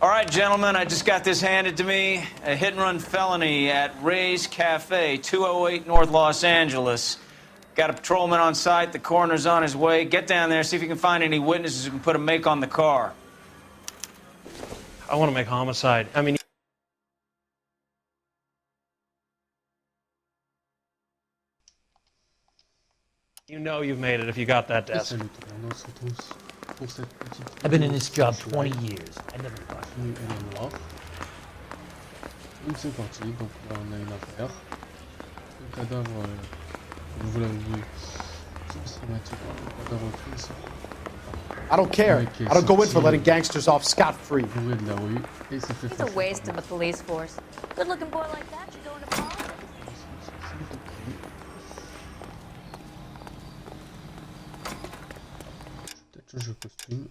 All right, gentlemen, I just got this handed to me. A hit-and-run felony at Ray's Cafe, 208 North Los Angeles. Got a patrolman on site. The coroner's on his way. Get down there, see if you can find any witnesses who can put a make on the car. I want to make homicide. I mean... You know you've made it if you got that desk. I've been in this job 20 years. I never got Noire. Donc c'est parti, donc là on a une affaire. Le cadavre, vous l'avez vu, systématique, le cadavre pris. I don't care. I don't go in for letting gangsters off scot-free. De la rue, et il s'est fait It's a waste of a police force. Good-looking boy like that should go into politics. Peut-être changer de costume.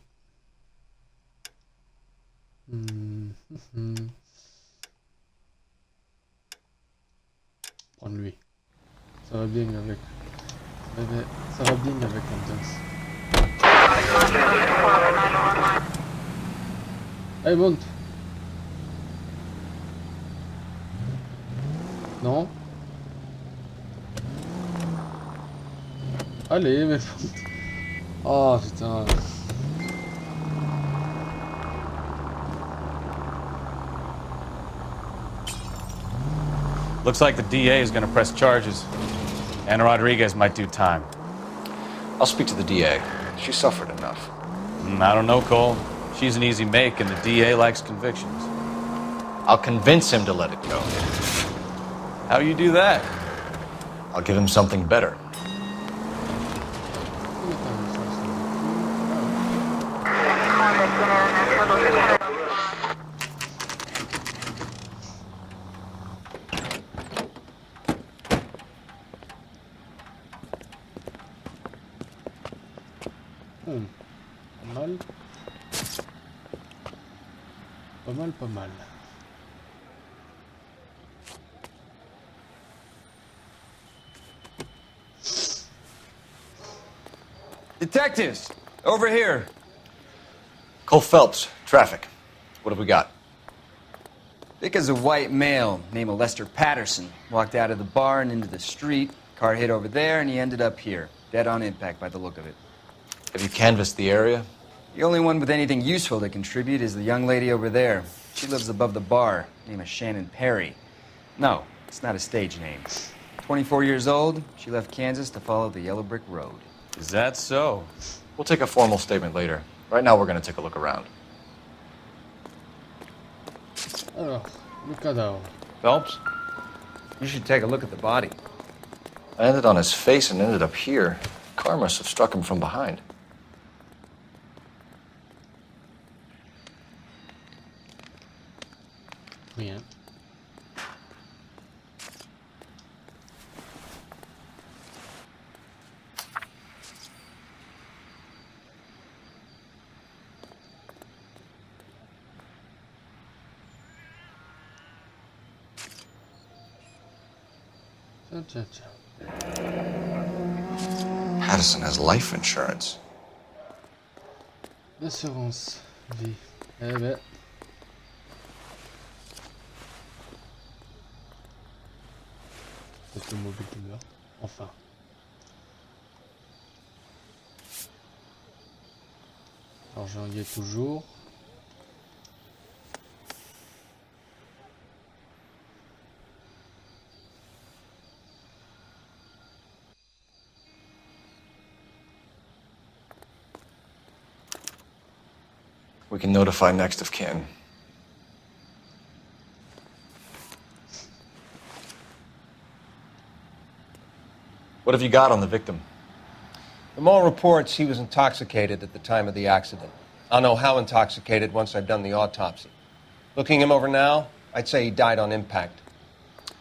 Prendre lui. Ça va bien avec. Ça va bien avec l'ambiance. Allez, monte. Non. Allez, mais... Oh, putain. Looks like the DA is going to press charges. Anna Rodriguez might do time. I'll speak to the DA. She suffered enough. I don't know, Cole. She's an easy make, and the DA likes convictions. I'll convince him to let it go. How you do that? I'll give him something better. Pas mal. Pas mal, pas mal. Detectives, over here. Cole Phelps, traffic. What have we got? Vic is a white male named Lester Patterson. Walked out of the bar and into the street. Car hit over there, and he ended up here. Dead on impact by the look of it. Have you canvassed the area? The only one with anything useful to contribute is the young lady over there. She lives above the bar. Name is Shannon Perry. No, it's not a stage name. 24 years old, she left Kansas to follow the yellow brick road. Is that so? We'll take a formal statement later. Right now, we're going to take a look around. Alors, le cadavre. Phelps? You should take a look at the body. I ended on his face and ended up here. Car must have struck him from behind. Rien. Tiens. Patterson has life insurance. L'assurance vie. Eh ben. C'est le mobile de meurtre. Enfin. L'argent y est toujours. We can notify next of kin. What have you got on the victim? From all reports, he was intoxicated at the time of the accident. I'll know how intoxicated once I've done the autopsy. Looking him over now, I'd say he died on impact.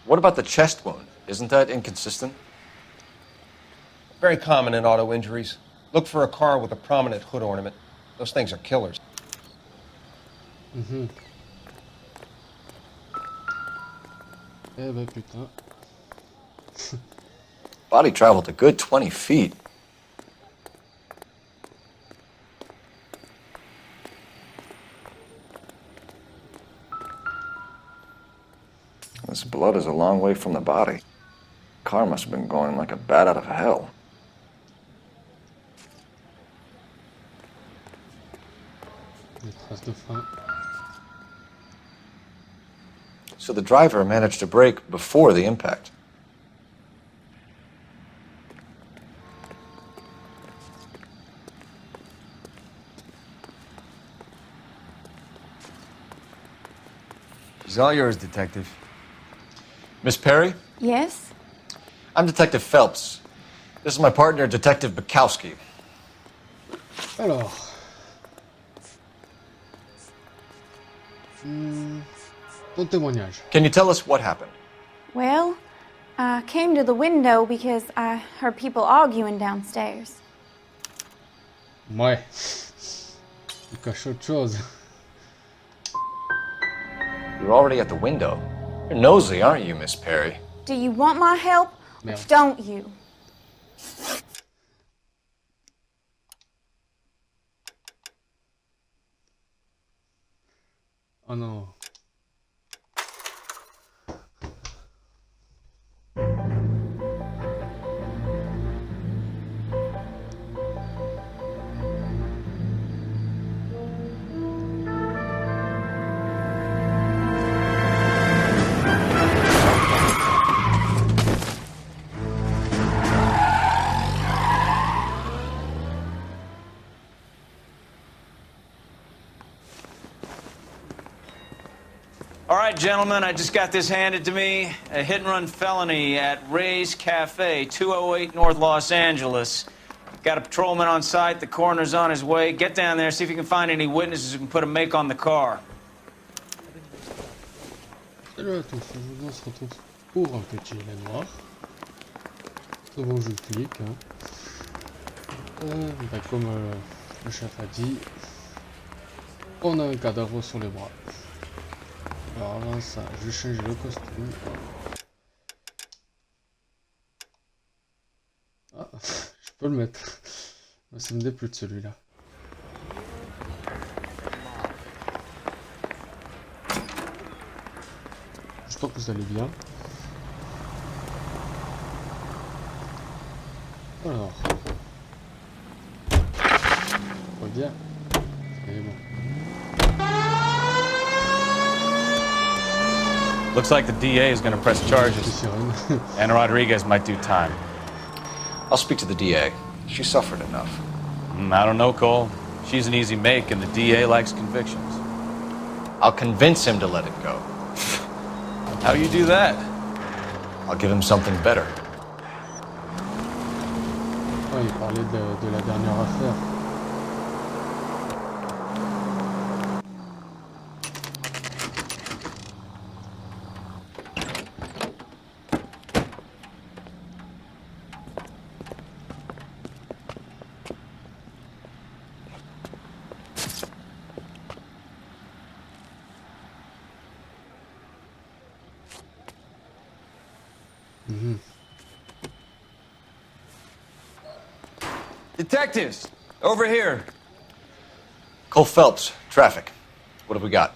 What about the chest wound? Isn't that inconsistent? Very common in auto injuries. Look for a car with a prominent hood ornament. Those things are killers. Eh ben putain. Body traveled a good 20 feet. His blood is a long way from the body. Car must have been going like a bat out of hell. Des traces de frein. So the driver managed to brake before the impact. She's all yours, Detective. Miss Perry? Yes? I'm Detective Phelps. This is my partner, Detective Bukowski. Alors. Ton témoignage. Can you tell us what happened? Well, I came to the window because I heard people arguing downstairs. Ouais. Tu caches autre chose. You're already at the window. You're nosy, aren't you, Miss Perry? Do you want my help? Or Merde. don't you? Oh non. All right, gentlemen, I just got this handed to me. A hit-and-run felony at Ray's Cafe, 208 North Los Angeles. Got a patrolman on site. The coroner's on his way. Get down there, see if you can find any witnesses who can put a make on the car. Salut à tous, aujourd'hui on se retrouve pour enquêter la Noire. C'est bon, je clique. Hein. Comme le chef a dit, on a un cadavre sur les bras. Alors avant ça, je vais changer le costume. Ah, je peux le mettre. Ça me déplaît de celui-là. J'espère que vous allez bien. Alors. Reviens. C'est bon. Looks like the DA is going to press charges, Sirène. and Rodriguez might do time. I'll speak to the DA. She suffered enough. I don't know, Cole. She's an easy make, and the DA likes convictions. I'll convince him to let it go. How do you do that? I'll give him something better. Ouais, il parlait de la dernière affaire. Detectives! Over here! Cole Phelps, traffic. What have we got?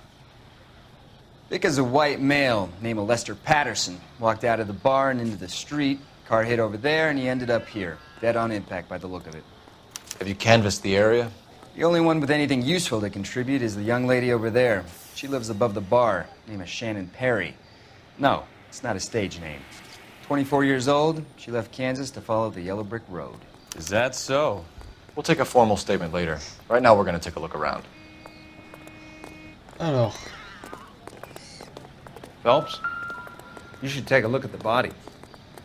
Vic is a white male named Lester Patterson. Walked out of the bar and into the street. Car hit over there and he ended up here. Dead on impact by the look of it. Have you canvassed the area? The only one with anything useful to contribute is the young lady over there. She lives above the bar. Name is Shannon Perry. No, it's not a stage name. 24 years old, she left Kansas to follow the yellow brick road. Is that so? We'll take a formal statement later. Right now, we're going to take a look around. Alors, Phelps, you should take a look at the body.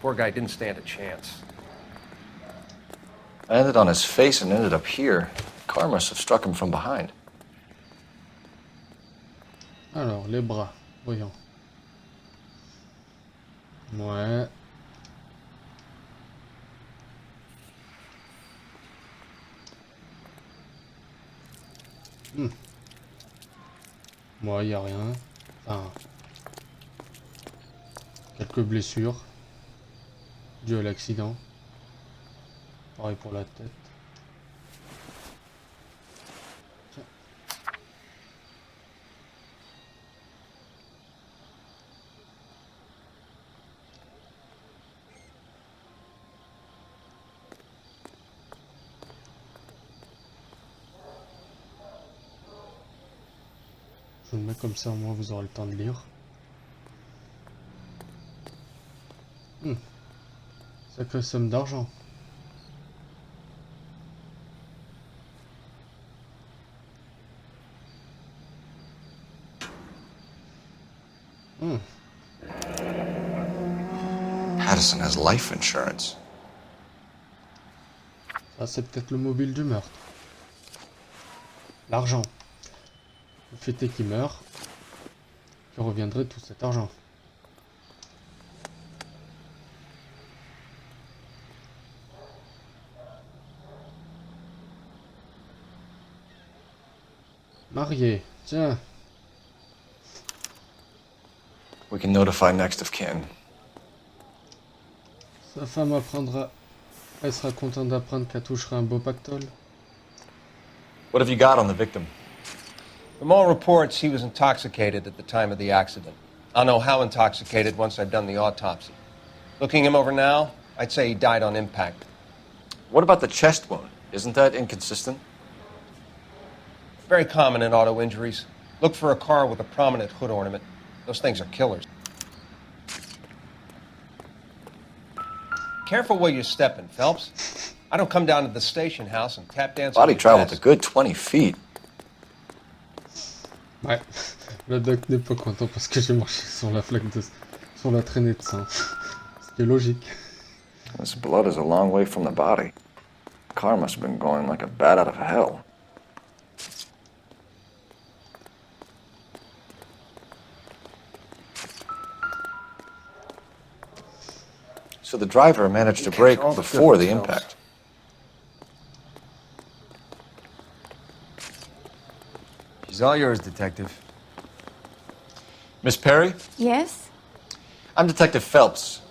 Poor guy didn't stand a chance. I landed on his face and ended up here. Car must have struck him from behind. alors, les bras, voyons. Ouais. Moi, il n'y a rien. Enfin, quelques blessures dues à l'accident. Pareil pour la tête. Tiens. Je le mets comme ça, au moins vous aurez le temps de lire. Sacrée somme d'argent. Patterson has life insurance. Ça, c'est peut-être le mobile du meurtre. L'argent. Le fait est qu'il meurt. Que reviendrait tout cet argent? Marié. Tiens. We can notify next of kin. Sa femme apprendra. Elle sera contente d'apprendre qu'elle touchera un beau pactole. What have you got on the victim? From all reports, he was intoxicated at the time of the accident. I'll know how intoxicated once I've done the autopsy. Looking him over now, I'd say he died on impact. What about the chest wound? Isn't that inconsistent? Very common in auto injuries. Look for a car with a prominent hood ornament. Those things are killers. Careful where you're stepping, Phelps. I don't come down to the station house and tap dance. Body traveled a good 20 feet. Ouais, le doc n'est pas content parce que j'ai marché sur la flaque de... sur la traînée de sang. Ce qui est logique. This blood is a long way from the body. The car must have been going like a bat out of hell. So the driver managed to brake before the impact. She's all yours, Detective. Miss Perry? Yes? I'm Detective Phelps.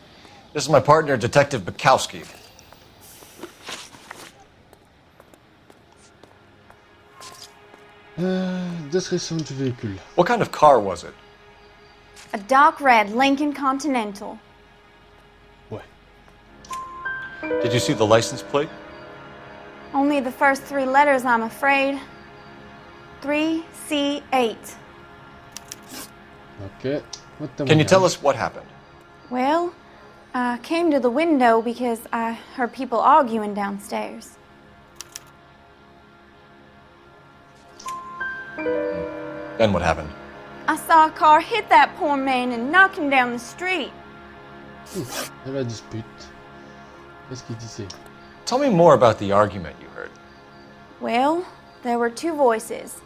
This is my partner, Detective Bukowski. Description du véhicule. What kind of car was it? A dark red Lincoln Continental. Ouais. Did you see the license plate? Only the first 3 letters, I'm afraid. 3C8. Ok. Can you tell us what happened? Well, I came to the window because I heard people arguing downstairs. Then what happened? I saw a car hit that poor man and knock him down the street. Et la dispute. Qu'est-ce qu'il disait? Tell me more about the argument you heard. Well, there were 2 voices.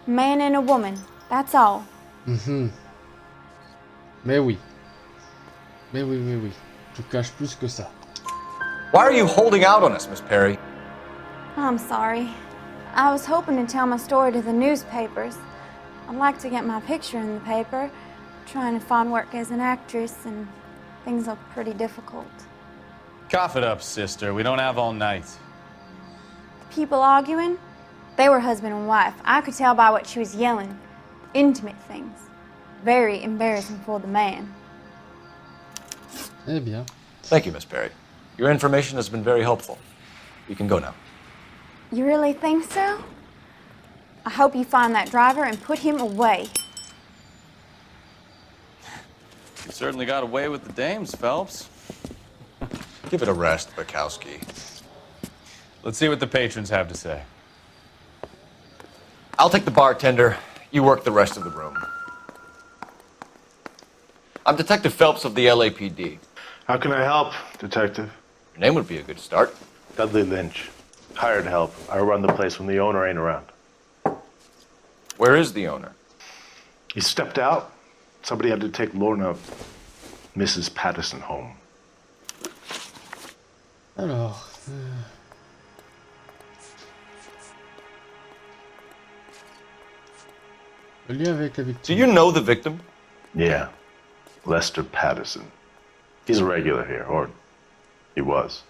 A man and a woman, that's all. Mais oui. Mais oui, mais oui. Tu caches plus que ça. Why are you holding out on us, Miss Perry? I'm sorry. I was hoping to tell my story to the newspapers. I'd like to get my picture in the paper. Trying to find work as an actress, and things look pretty difficult. Cough it up, sister. We don't have all night. People arguing? They were husband and wife. I could tell by what she was yelling. Intimate things. Very embarrassing for the man. Eh bien. Thank you, Miss Perry. Your information has been very helpful. You can go now. You really think so? I hope you find that driver and put him away. You certainly got away with the dames, Phelps. Give it a rest, Bukowski. Let's see what the patrons have to say. I'll take the bartender. You work the rest of the room. I'm Detective Phelps of the LAPD. How can I help, Detective? Your name would be a good start. Dudley Lynch. Hired help. I run the place when the owner ain't around. Where is the owner? He stepped out. Somebody had to take Lorna, Mrs. Patterson, home. Alors. Le lien avec la victime. Do you know the victim? Yeah. Lester Patterson. He's a regular here, or he was.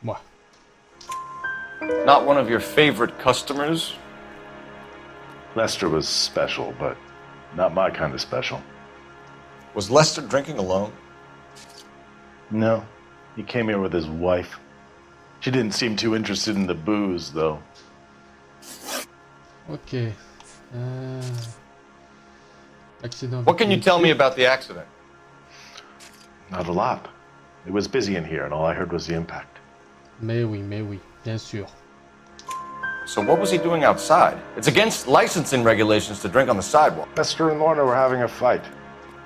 Moi. Not one of your favorite customers? Lester was special, but not my kind of special. Was Lester drinking alone? No. He came here with his wife. She didn't seem too interested in the booze, though. Ok. Accident. What can you tell me about the accident? Not a lot. It was busy in here, and all I heard was the impact. Mais oui, bien sûr. So what was he doing outside? It's against licensing regulations to drink on the sidewalk. Lester and Lorna were having a fight.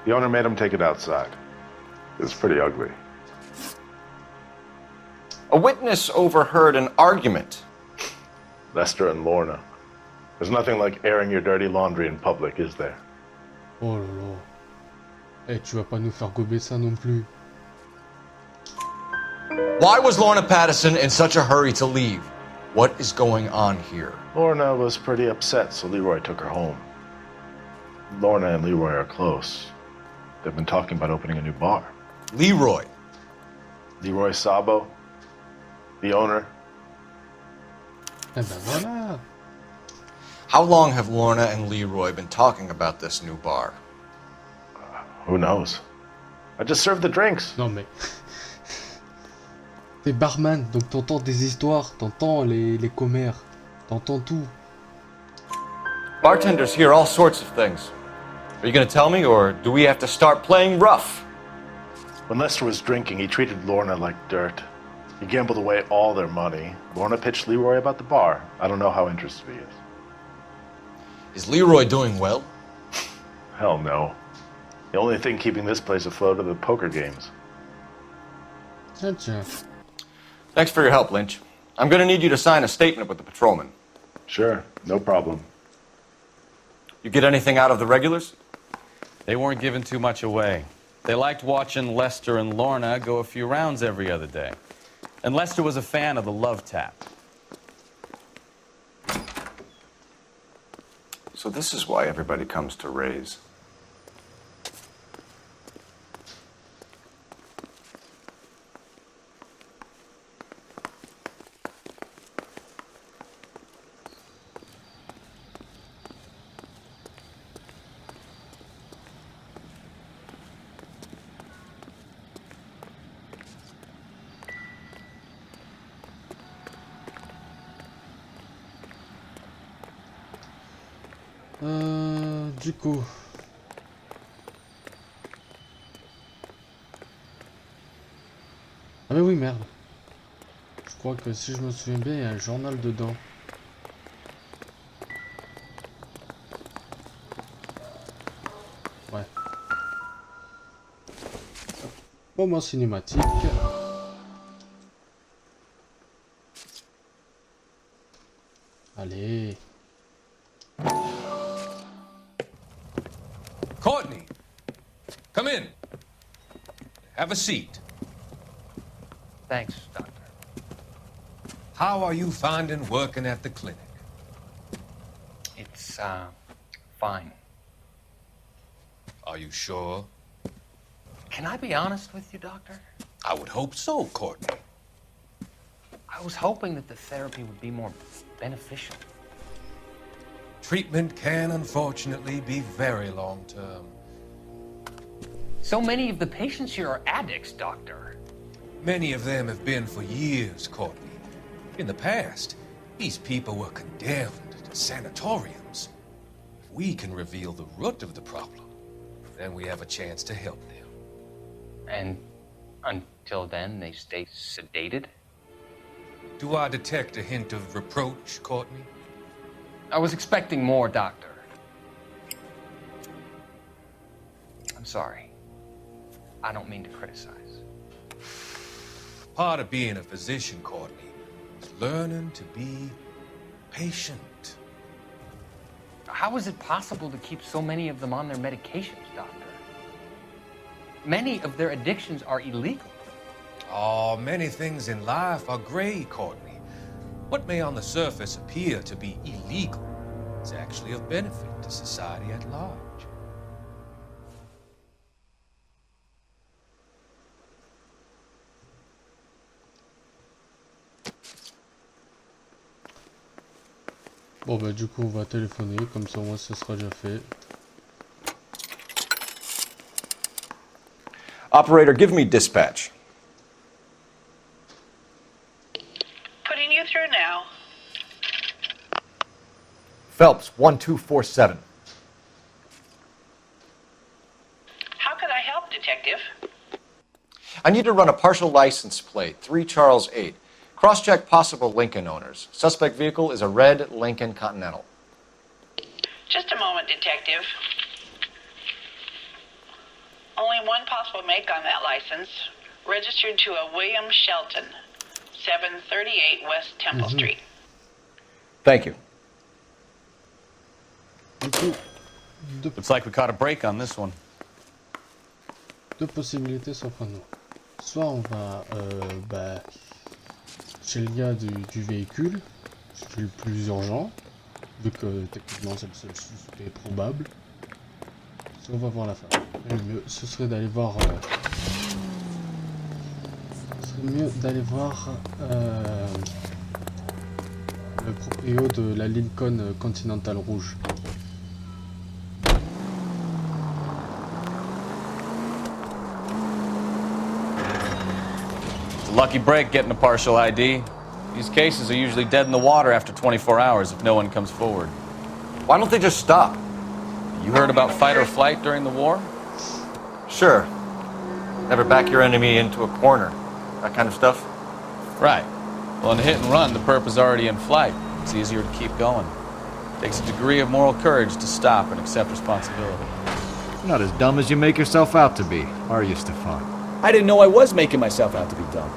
The owner made him take it outside. It was pretty ugly. A witness overheard an argument. Lester and Lorna. There's nothing like airing your dirty laundry in public, is there? Oh là là. Eh, tu vas pas nous faire gober ça non plus. Why was Lorna Patterson in such a hurry to leave? What is going on here? Lorna was pretty upset, so Leroy took her home. Lorna and Leroy are close. They've been talking about opening a new bar. Leroy? Leroy Sabo, the owner. Eh ben voilà. How long have Lorna and Leroy been talking about this new bar? Who knows? I just served the drinks. Non mais... T'es barman, donc t'entends des histoires, t'entends les commères, t'entends tout. Bartenders hear all sorts of things. Are you going to tell me, or do we have to start playing rough? When Lester was drinking, he treated Lorna like dirt. He gambled away all their money. Lorna pitched Leroy about the bar. I don't know how interested he is. Is Leroy doing well? Hell no. The only thing keeping this place afloat are the poker games. Tiens. Thanks for your help, Lynch. I'm going to need you to sign a statement with the patrolman. Sure, no problem. You get anything out of the regulars? They weren't giving too much away. They liked watching Lester and Lorna go a few rounds every other day. And Lester was a fan of the love tap. So this is why everybody comes to Ray's. Du coup... Ah mais oui, merde. Je crois que si je me souviens bien, il y a un journal dedans. Ouais. Moment cinématique. Allez. Courtney, come in. Have a seat. Thanks, Doctor. How are you finding working at the clinic? It's, fine. Are you sure? Can I be honest with you, Doctor? I would hope so, Courtney. I was hoping that the therapy would be more beneficial. Treatment can, unfortunately, be very long-term. So many of the patients here are addicts, Doctor. Many of them have been for years, Courtney. In the past, these people were condemned to sanatoriums. If we can reveal the root of the problem, then we have a chance to help them. And until then, they stay sedated? Do I detect a hint of reproach, Courtney? I was expecting more, Doctor. I'm sorry. I don't mean to criticize. Part of being a physician, Courtney, is learning to be patient. How is it possible to keep so many of them on their medications, Doctor? Many of their addictions are illegal. Oh, many things in life are gray, Courtney. What may on the surface appear to be illegal is actually of benefit to society at large. Bon bah du coup on va téléphoner, comme ça moi ça sera déjà fait. Operator, give me dispatch. Putting you through now. Phelps, 1247. How can I help, Detective? I need to run a partial license plate, 3 Charles 8. Cross-check possible Lincoln owners. Suspect vehicle is a red Lincoln Continental. Just a moment, Detective. Only one possible make on that license. Registered to a William Shelton, 738 West Temple Street. Thank you. Looks like we caught a break on this one. Deux possibilités s'offrent à nous. Soit on va chez le gars du véhicule, c'est le plus urgent, vu que techniquement c'est le seul suspect probable. Soit on va voir la femme. Et le mieux, ce serait d'aller voir. Le proprio de la Lincoln Continental rouge. It's a lucky break getting a partial ID. These cases are usually dead in the water after 24 hours if no one comes forward. Why don't they just stop? You heard about fight or flight during the war? Sure. Never back your enemy into a corner. That kind of stuff? Right. Well, in a hit and run, the perp is already in flight. It's easier to keep going. Takes a degree of moral courage to stop and accept responsibility. You're not as dumb as you make yourself out to be, are you, Stefan? I didn't know I was making myself out to be dumb.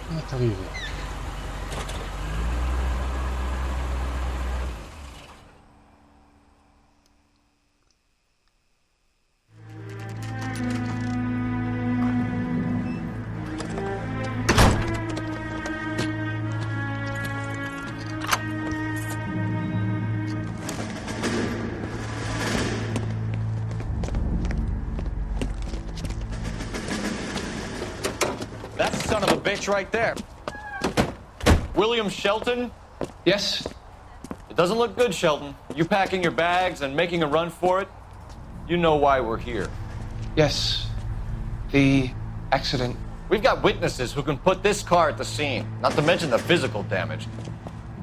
On est arrivé. That son of a bitch right there. William Shelton? Yes? It doesn't look good, Shelton. You packing your bags and making a run for it? You know why we're here. Yes. The accident. We've got witnesses who can put this car at the scene, not to mention the physical damage.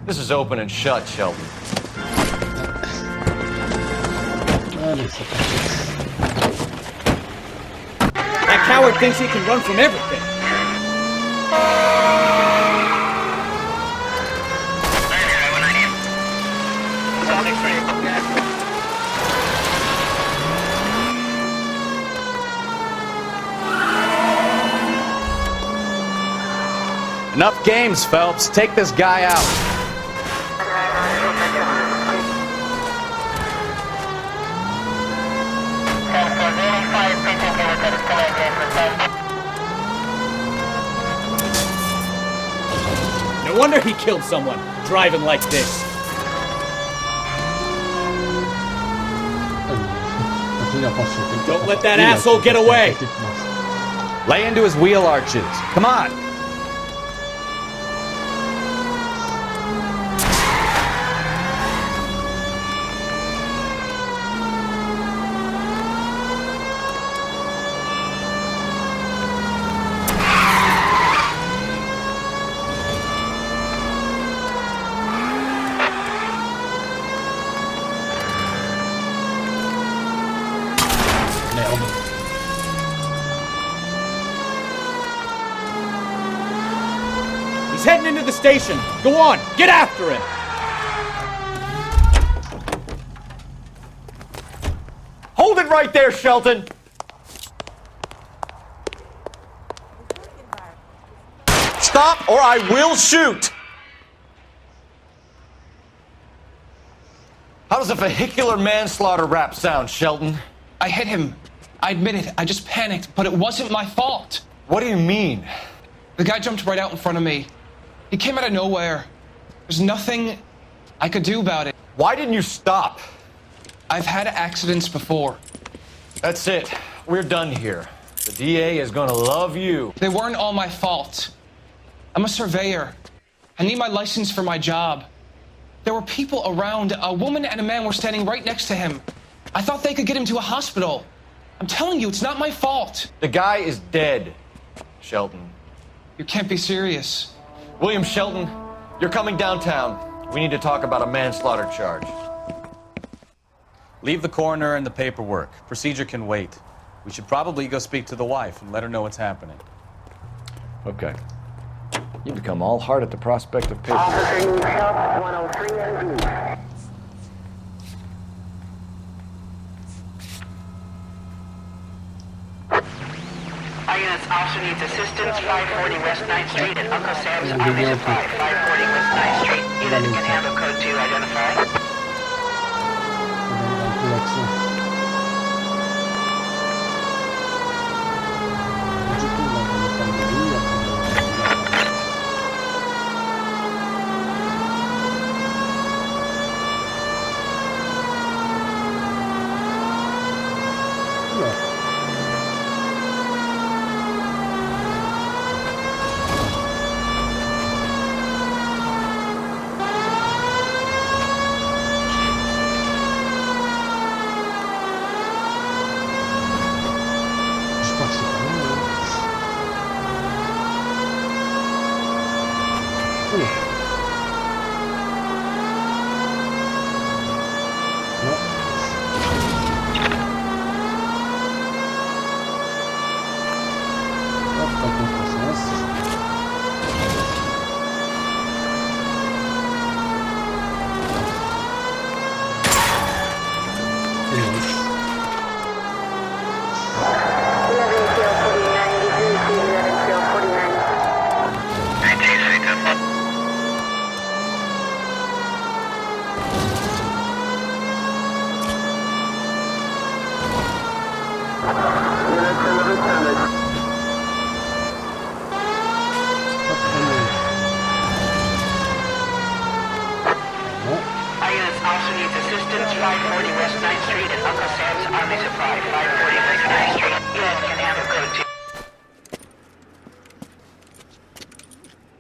This is open and shut, Shelton. That coward thinks he can run from everything. Enough games, Phelps. Take this guy out. No wonder he killed someone, driving like this. Don't let that asshole get away. Lay into his wheel arches. Come on. He's heading into the station. Go on, get after him. Hold it right there, Shelton! Stop or I will shoot! How does a vehicular manslaughter rap sound, Shelton? I hit him. I admit it. I just panicked, but it wasn't my fault. What do you mean? The guy jumped right out in front of me. He came out of nowhere. There's nothing I could do about it. Why didn't you stop? I've had accidents before. That's it. We're done here. The DA is gonna love you. They weren't all my fault. I'm a surveyor. I need my license for my job. There were people around. A woman and a man were standing right next to him. I thought they could get him to a hospital. I'm telling you, it's not my fault. The guy is dead, Shelton. You can't be serious. William Shelton, you're coming downtown. We need to talk about a manslaughter charge. Leave the coroner and the paperwork. Procedure can wait. We should probably go speak to the wife and let her know what's happening. Okay. You become all heart at the prospect of paper. Our units also needs assistance, 540 West 9th Street and Uncle Sam's Army Supply, 540 West 9th Street. Units can handle code 2 identified.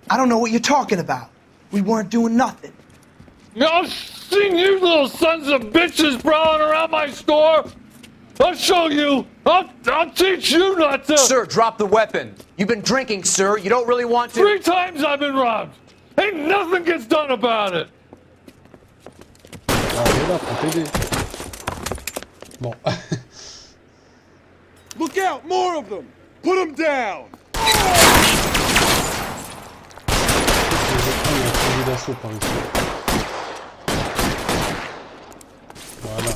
I don't know what you're talking about. We weren't doing nothing. I've seen you little sons of bitches prowling around my store. I'll show you. I'll teach you not to. Sir, drop the weapon. You've been drinking, sir. You don't really want to. 3 times I've been robbed. Ain't nothing gets done about it. Bon. Look out, more of them. Put them down. D'assaut par ici. Voilà.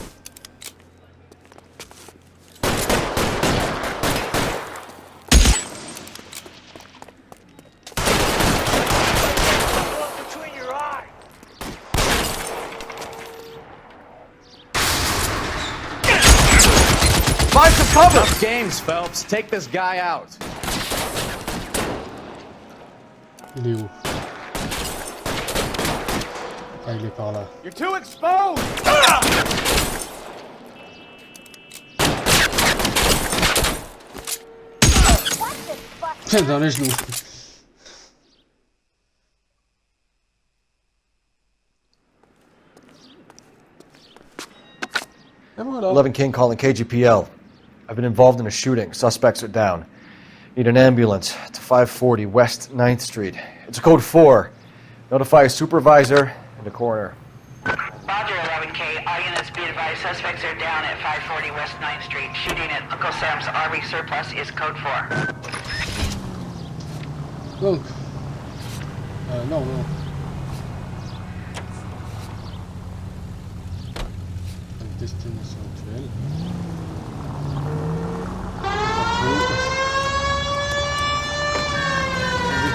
Find some cover! Tough games, Phelps. Take this guy out. Il est où? Ah, il est par là. You're too exposed! Dans les genoux. Et voilà. 11 King calling KGPL. I've been involved in a shooting. Suspects are down. Need an ambulance to 540 West 9th Street. It's a code 4. Notify a supervisor and a coroner. Roger, 11K. All units be advised, suspects are down at 540 West 9th Street. Shooting at Uncle Sam's Army surplus is code 4. Donc. Non. Destination actuelle.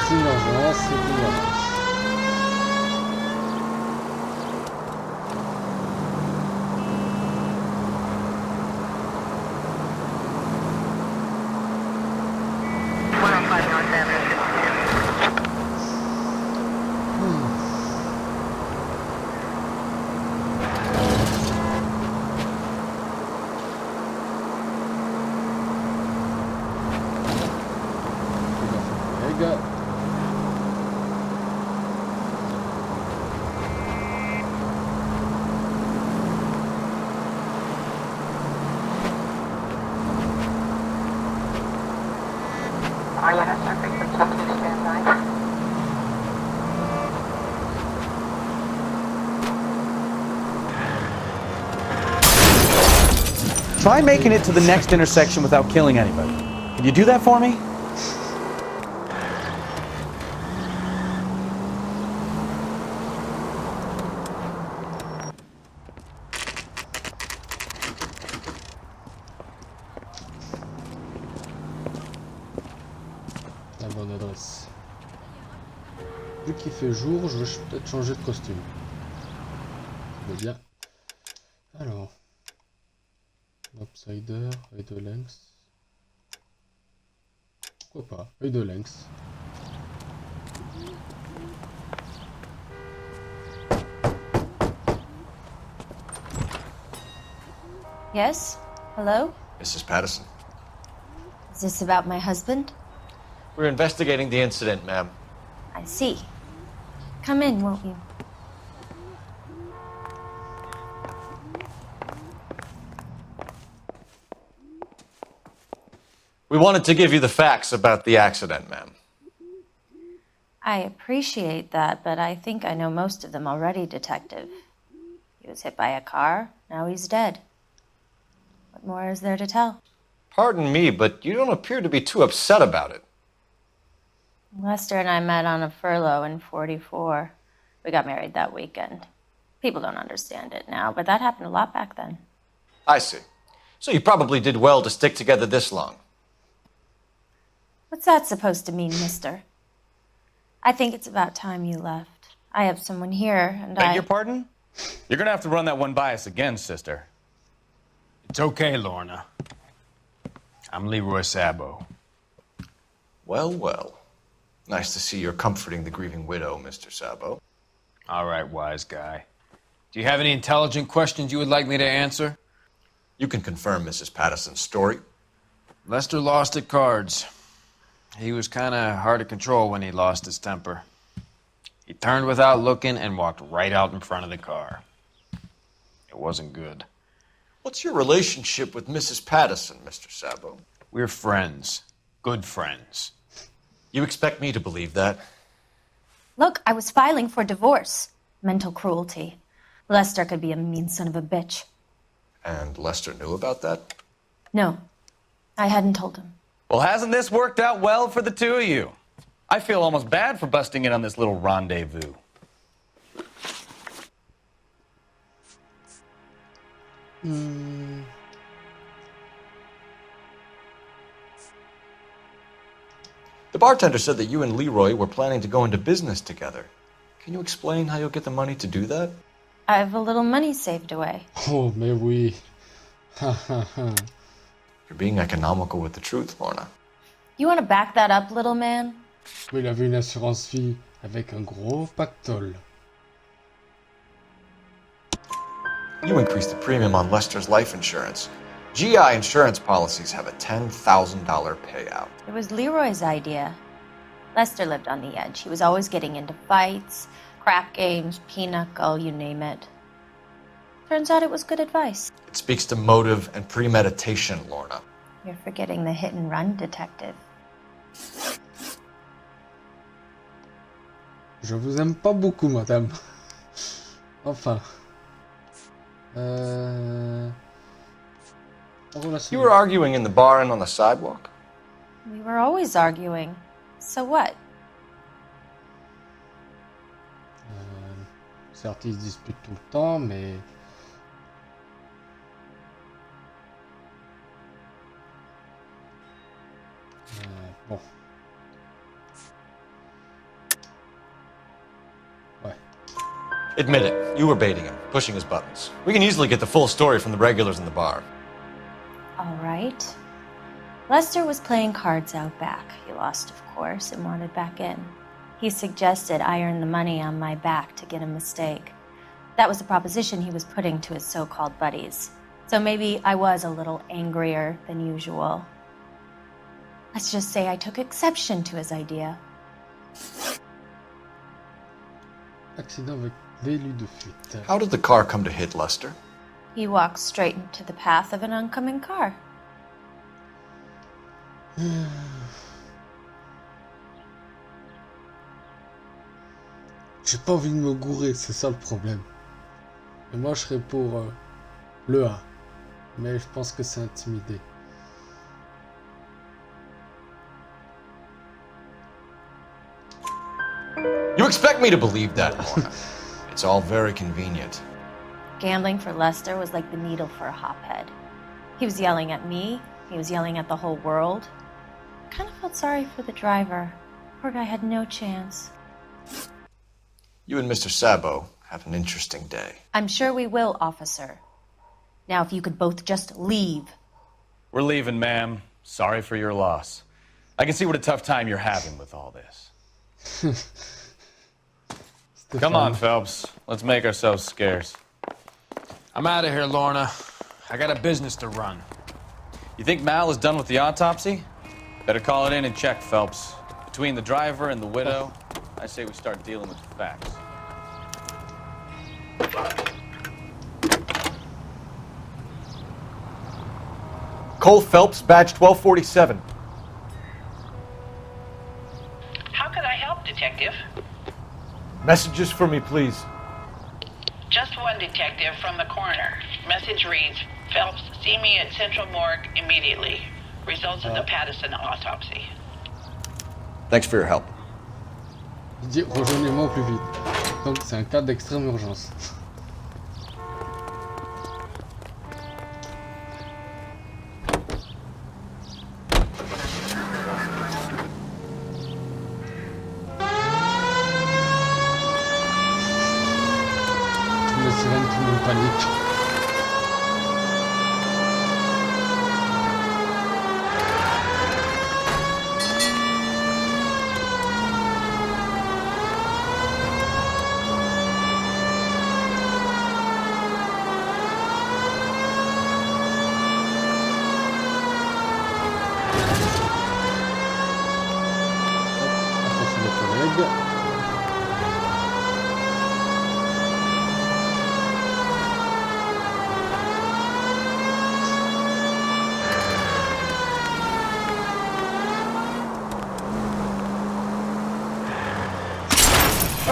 C'est l'urgence, c'est l'urgence. Try making it to the next intersection without killing anybody. Can you do that for me? La bonne adresse. Vu qu'il fait jour, je vais peut-être changer de costume. Ça va bien. Alors. Upsider, œil de lynx. Pourquoi pas, œil de lynx. Yes? Hello? Mrs. Patterson. Is this about my husband? We're investigating the incident, ma'am. I see. Come in, won't you? We wanted to give you the facts about the accident, ma'am. I appreciate that, but I think I know most of them already, Detective. He was hit by a car, now he's dead. What more is there to tell? Pardon me, but you don't appear to be too upset about it. Lester and I met on a furlough in '44. We got married that weekend. People don't understand it now, but that happened a lot back then. I see. So you probably did well to stick together this long. What's that supposed to mean, mister? I think it's about time you left. I have someone here, and Beg your pardon? You're gonna have to run that one by us again, sister. It's okay, Lorna. I'm Leroy Sabo. Well, well. Nice to see you're comforting the grieving widow, Mr. Sabo. All right, wise guy. Do you have any intelligent questions you would like me to answer? You can confirm Mrs. Patterson's story. Lester lost at cards. He was kind of hard to control when he lost his temper. He turned without looking and walked right out in front of the car. It wasn't good. What's your relationship with Mrs. Patterson, Mr. Sabo? We're friends. Good friends. You expect me to believe that? Look, I was filing for divorce. Mental cruelty. Lester could be a mean son of a bitch. And Lester knew about that? No, I hadn't told him. Well, hasn't this worked out well for the two of you? I feel almost bad for busting in on this little rendezvous. The bartender said that you and Leroy were planning to go into business together. Can you explain how you'll get the money to do that? I have a little money saved away. Oh, mais oui. Ha ha ha. You're being economical with the truth, Lorna. You want to back that up, little man? Oui, il avait une assurance vie avec un gros pactole. You increased the premium on Lester's life insurance. GI insurance policies have a $10,000 payout. It was Leroy's idea. Lester lived on the edge. He was always getting into fights, crap games, pinochle, you name it. Turns out it was good advice. It speaks to motive and premeditation, Lorna. You're forgetting the hit and run, detective. Je vous aime pas beaucoup, madame. Enfin. You were arguing in the bar and on the sidewalk? We were always arguing. So what? Certes, ils se disputent tout le temps, mais... bon. Ouais. Admit it, you were baiting him, pushing his buttons. We can easily get the full story from the regulars in the bar. All right. Lester was playing cards out back. He lost, of course, and wanted back in. He suggested I earn the money on my back to get a mistake. That was a proposition he was putting to his so-called buddies. So maybe I was a little angrier than usual. Let's just say I took exception to his idea. Accident avec vélu de fuite. How did the car come to hit Lester? He walked straight into the path of an oncoming car. J'ai pas envie de me gourer, c'est ça le problème. Et moi je serais pour le A. Mais je pense que c'est intimidé. You expect me to believe that, Lorna? It's all very convenient. Gambling for Lester was like the needle for a hophead. He was yelling at me. He was yelling at the whole world. I kind of felt sorry for the driver. Poor guy had no chance. You and Mr. Sabo have an interesting day. I'm sure we will, officer. Now, if you could both just leave. We're leaving, ma'am. Sorry for your loss. I can see what a tough time you're having with all this. Come on, Phelps. Let's make ourselves scarce. I'm out of here, Lorna. I got a business to run. You think Mal is done with the autopsy? Better call it in and check, Phelps. Between the driver and the widow, I say we start dealing with the facts. Cole Phelps, badge 1247. How can I help, Detective? Messages for me, please. Just one detective from the coroner. Message reads, Phelps, see me at Central Morgue immediately. Results of the Patterson autopsy. Thanks for your help. Il dit rejoignez-moi au plus vite. Donc c'est un cas d'extrême urgence. Toutes les sirènes, tout le monde panique.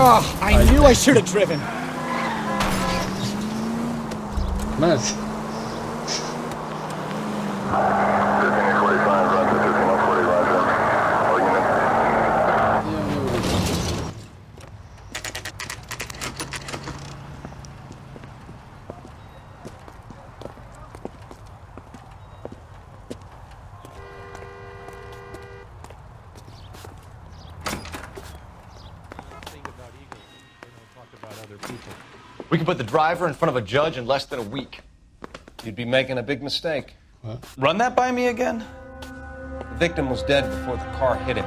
Oh, I knew I should have driven. Mince. We can put the driver in front of a judge in less than a week. You'd be making a big mistake. Run that by me again? The victim was dead before the car hit him.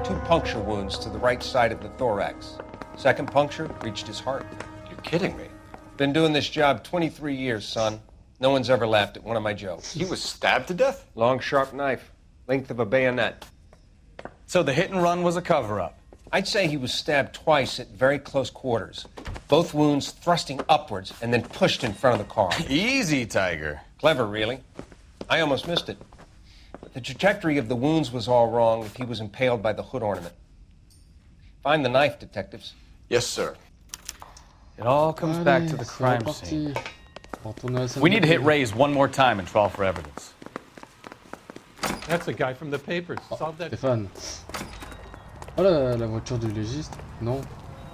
2 puncture wounds to the right side of the thorax. Second puncture reached his heart. You're kidding me. Been doing this job 23 years, son. No one's ever laughed at one of my jokes. He was stabbed to death? Long, sharp knife. Length of a bayonet. So the hit and run was a cover-up? I'd say he was stabbed twice at very close quarters. Both wounds thrusting upwards and then pushed in front of the car. Easy, Tiger. Clever, really. I almost missed it. But the trajectory of the wounds was all wrong if he was impaled by the hood ornament. Find the knife, detectives. Yes, sir. It all comes back to the crime scene. Parti. We need to hit Ray's one more time and trawl for evidence. That's the guy from the papers. Solve that. Stéphane. Oh la voiture du légiste? Non.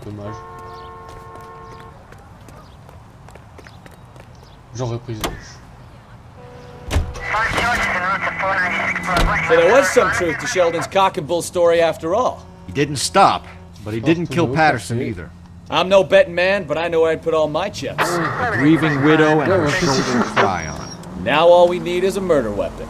Dommage. J'aurais pris. So there was some truth to Sheldon's cock and bull story after all. He didn't stop, but he didn't kill Patterson either. I'm no betting man, but I know where I'd put all my chips. A grieving widow and her shoulder to cry on. Now all we need is a murder weapon.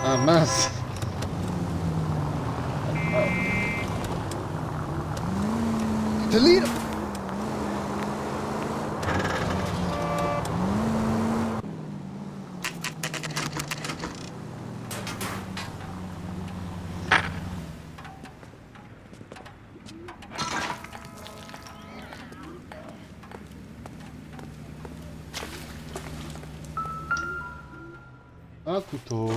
Ah mince. Delete him. Un couteau.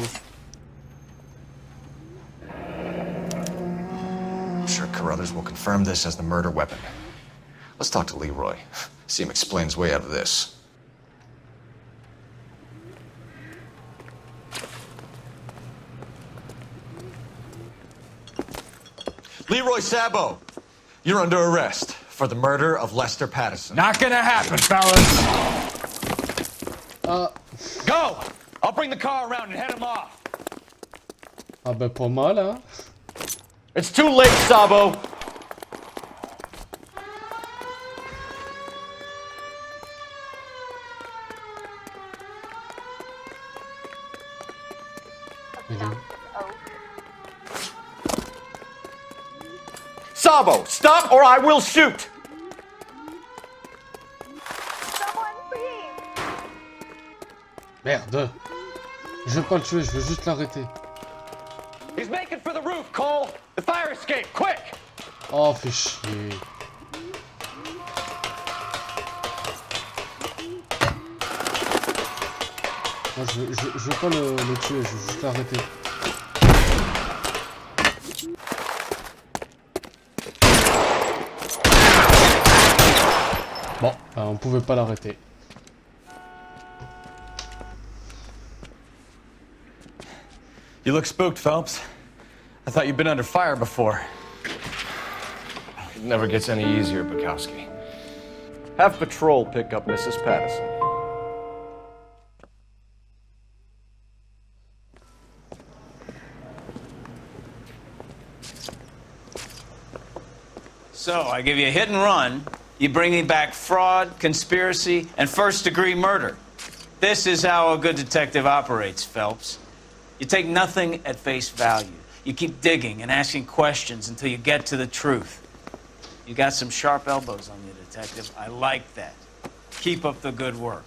I'm sure Carruthers will confirm this as the murder weapon. Let's talk to Leroy. See him explain his way out of this. Leroy Sabo, you're under arrest for the murder of Lester Patterson. Not gonna happen, fellas. Go! I'll bring the car around and head him off. Ah ben pour moi là. It's too late, Sabo. Sabo, stop or I will shoot. Merde. Je veux pas le tuer, je veux juste l'arrêter. He's making for the roof, Cole. The fire escape, quick! Oh, fais chier. Moi, je veux pas le tuer, je veux juste l'arrêter. Bon, on pouvait pas l'arrêter. You look spooked, Phelps. I thought you'd been under fire before. It never gets any easier, Bukowski. Have patrol pick up Mrs. Patterson. So, I give you a hit and run. You bring me back fraud, conspiracy, and first-degree murder. This is how a good detective operates, Phelps. You take nothing at face value. You keep digging and asking questions until you get to the truth. You got some sharp elbows on you, detective. I like that. Keep up the good work.